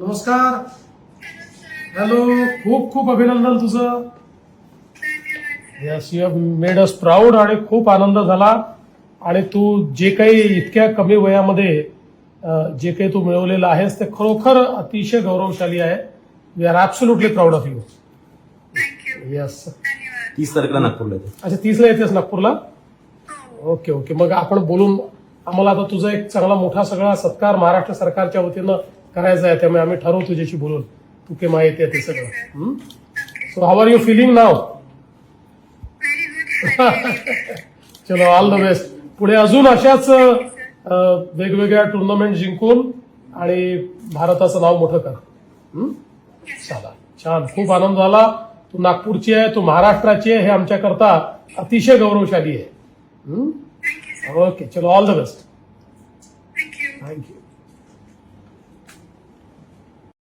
नमस्कार. हॅलो. खूप खूप अभिनंदन तुझं. Yes, you have made us proud आणि खूप आनंद झाला. आणि तू जे काही इतक्या कमी वयामध्ये जे काही तू मिळवलेलं आहेस ते खरोखर अतिशय गौरवशाली आहे. We are absolutely proud of you. Yes. 30 तारखेला नागपूरला येते. अच्छा, 30ला येतेस नागपूरला. Okay okay. मग आपण बोलून आम्हाला आता तुझा एक चांगला मोठा सगळा सत्कार महाराष्ट्र सरकारच्या वतीनं करायचा आहे. त्यामुळे आम्ही ठरवू तुझ्याशी बोलून तू केव्हा येते ते सगळं. So how are you feeling now? चलो, ऑल द बेस्ट. पुढे अजून अशाच वेगवेगळ्या टुर्नामेंट जिंकून आणि भारताचं नाव मोठं कर. चला, छान. खूप आनंद झाला. तू नागपूरची आहे, तू महाराष्ट्राची आहे, हे आमच्याकरता अतिशय गौरवशाली आहे. ओके, चलो, ऑल द बेस्ट. थँक्यू.